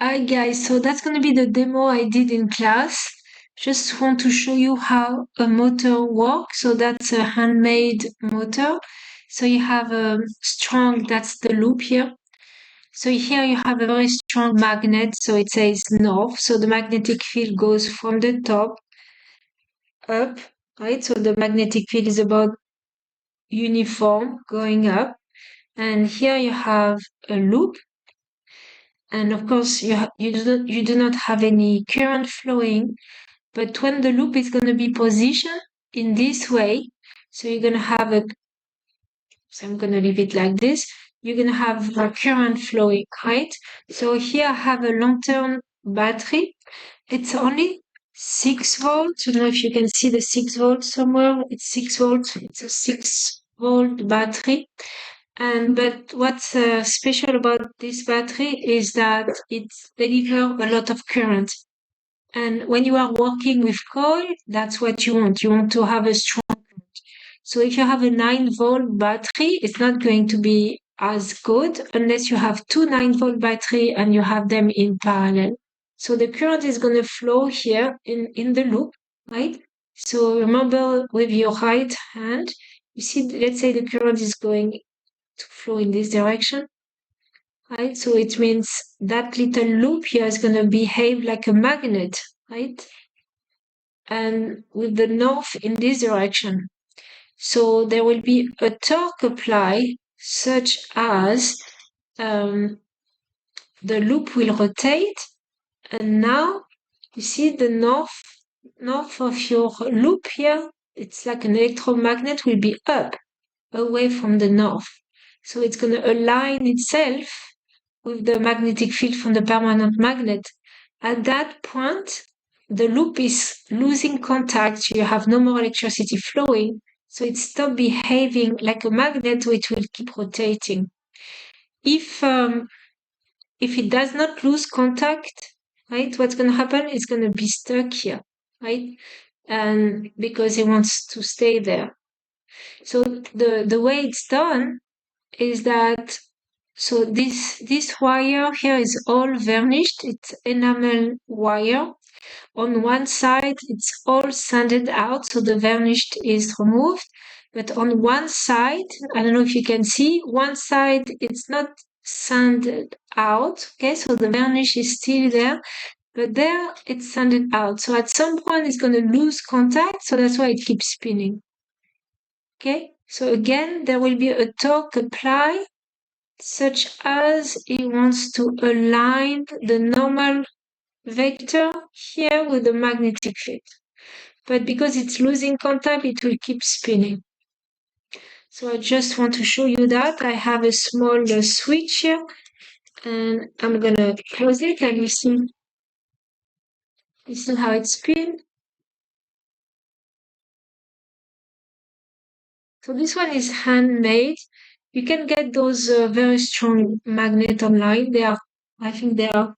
Hi guys, so that's going to be the demo I did in class. Just want to show you how a motor works. So that's a handmade motor. So you have a strong, that's the loop here. So here you have a very strong magnet. So it says north. So the magnetic field goes from the top up, right? So the magnetic field is about uniform going up. And here you have a loop. And of course, you do not have any current flowing. But when the loop is going to be positioned in this way, so you're going to have so I'm going to leave it like this, you're going to have a current flowing, right? So here I have a long-term battery. It's only 6 volts. I don't know if you can see the 6 volts somewhere. It's 6 volts. It's a 6-volt battery. But what's special about this battery is that it delivers a lot of current. And when you are working with coil, that's what you want. You want to have a strong current. So if you have a 9-volt battery, it's not going to be as good unless you have two 9-volt battery and you have them in parallel. So the current is going to flow here in the loop, right? So remember with your right hand, you see, let's say the current is going to flow in this direction, right? So it means that little loop here is going to behave like a magnet, right? And with the north in this direction. So there will be a torque applied such as the loop will rotate, and now you see the north of your loop here, it's like an electromagnet will be up, away from the north. So it's going to align itself with the magnetic field from the permanent magnet. At that point, the loop is losing contact. You have no more electricity flowing. So it stops behaving like a magnet, which will keep rotating. If it does not lose contact, right, what's going to happen? It's going to be stuck here, right? And because it wants to stay there. So the way it's done is that so this wire here is all varnished. It's enamel wire. On one side, it's all sanded out, so the varnish is removed. But on one side, I don't know if you can see, one side it's not sanded out. Okay, so the varnish is still there, but there it's sanded out. So at some point it's going to lose contact, so that's why it keeps spinning. Okay, so again, there will be a torque applied such as it wants to align the normal vector here with the magnetic field. But because it's losing contact, it will keep spinning. So I just want to show you that. I have a small switch here, and I'm going to close it, and you see how it spins. So this one is handmade. You can get those very strong magnets online. I think there are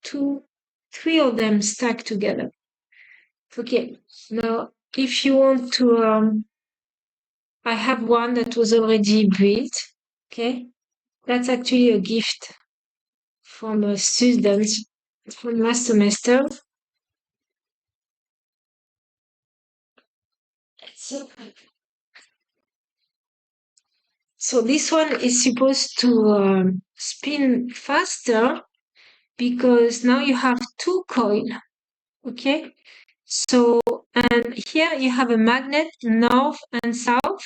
three of them stacked together. Okay, now if you want to, I have one that was already built. Okay, that's actually a gift from a student from last semester. So this one is supposed to spin faster because now you have two coils. Okay, so and here you have a magnet north and south,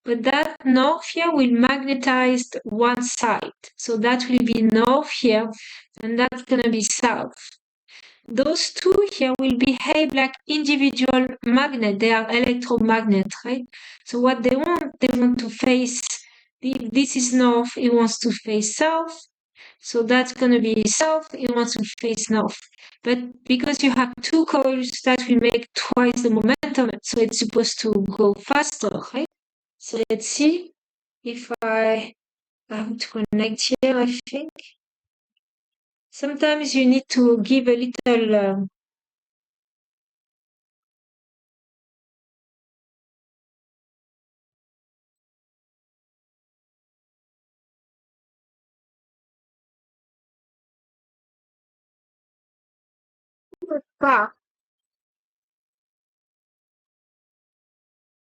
but that north here will magnetize one side, so that will be north here, and that's gonna be south. Those two here will behave like individual magnet. They are electromagnet, right? So what they want to face. This is north. It wants to face south. So that's going to be south, it wants to face north. But because you have two coils, that will make twice the momentum. So it's supposed to go faster, right? So let's see if I have to connect here, I think. Sometimes you need to give a little bar,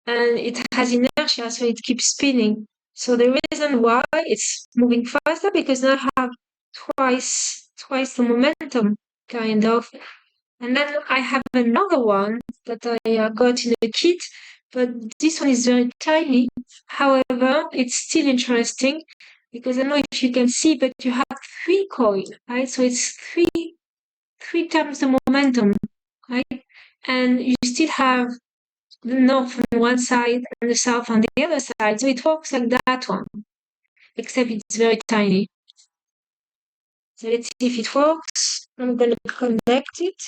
and it has inertia, so it keeps spinning. So the reason why it's moving faster because now I have twice the momentum, kind of. And then I have another one that I got in the kit, but this one is very tiny. However, it's still interesting because I don't know if you can see, but you have three coils, right? So it's three times the momentum, right? And you still have the north on one side and the south on the other side. So it works like that one, except it's very tiny. So let's see if it works. I'm going to connect it.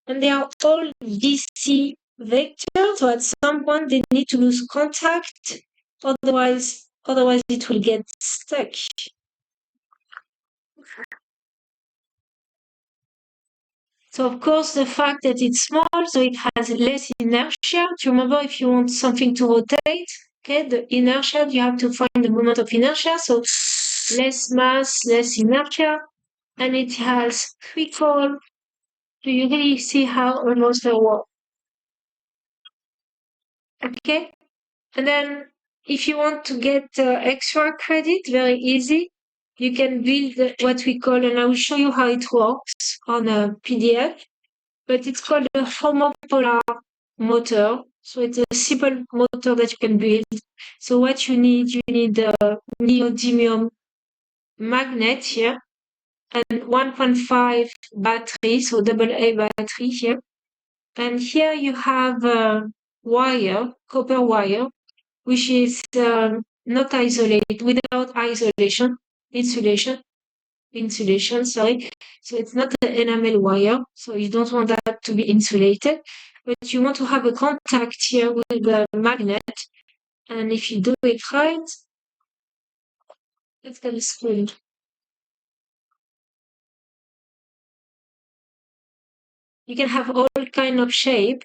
And they are all DC vectors, so at some point they need to lose contact, otherwise it will get stuck. So of course the fact that it's small, so it has less inertia. Do you remember if you want something to rotate, okay, the inertia, you have to find the moment of inertia, so less mass, less inertia, and it has three coils. Do you really see how almost they work? Okay? And then if you want to get extra credit, very easy, you can build what we call, and I will show you how it works on a PDF, but it's called a homopolar motor. So it's a simple motor that you can build. So what you need a neodymium magnet here and 1.5 battery, so AA battery here. And here you have a wire, copper wire, which is not isolated, without insulation, sorry. So it's not an enamel wire, so you don't want that to be insulated, but you want to have a contact here with the magnet, and if you do it right, it's going to screw. You can have all kind of shape.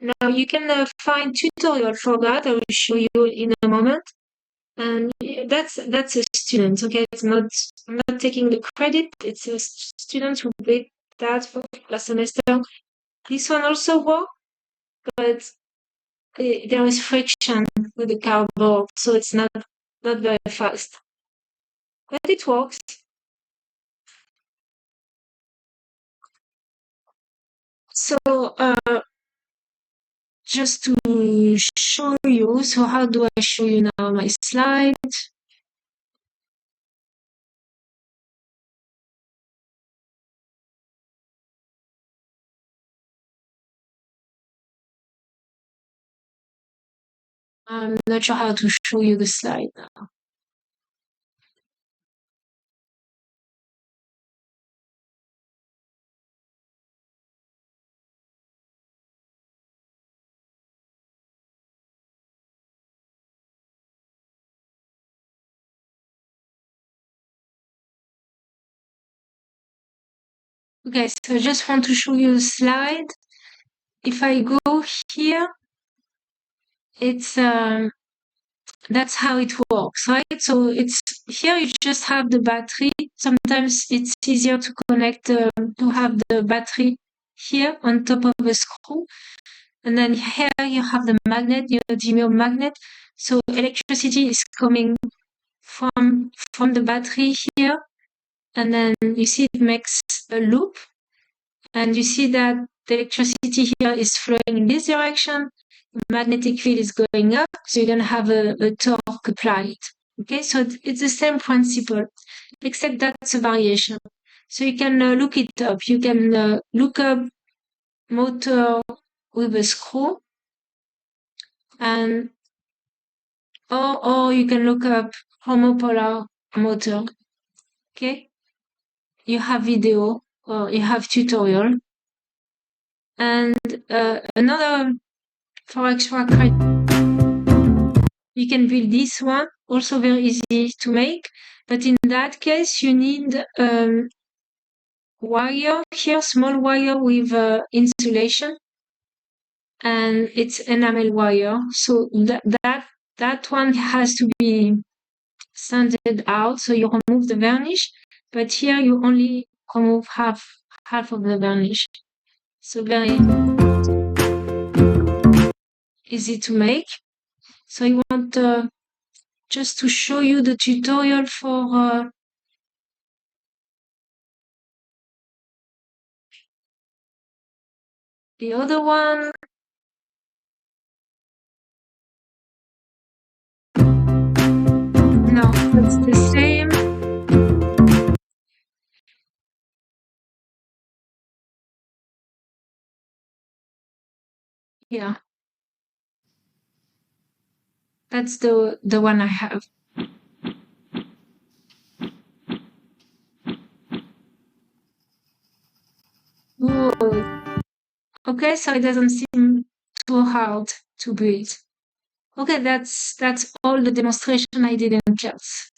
Now you can find tutorial for that. I will show you in a moment. And that's a student, okay? I'm not taking the credit. It's a student who did that for last semester. This one also worked, but there is friction with the cardboard, so it's not very fast. But it works. So just to show you, so how do I show you now my slide? I'm not sure how to show you the slide now. Okay, so I just want to show you the slide. If I go here, it's that's how it works, right? So it's here you just have the battery. Sometimes it's easier to connect to have the battery here on top of a screw, and then here you have the magnet, your neodymium magnet. So electricity is coming from the battery here, and then you see it makes a loop, and you see that the electricity here is flowing in this direction. The magnetic field is going up, so you're going to have a torque applied. Okay, so it's the same principle, except that's a variation. So you can look it up. You can look up motor with a screw, and or you can look up homopolar motor. Okay, you have video or you have tutorial, and another for extra credit, you can build this one, also very easy to make, but in that case you need wire here, small wire with insulation, and it's enamel wire, so that one has to be sanded out, so you remove the varnish, but here you only remove half of the varnish. So very easy to make. So I want just to show you the tutorial for the other one. No, it's the same. Yeah, that's the one I have. Good. Okay, so it doesn't seem too hard to breathe. Okay, that's all the demonstration I did in class.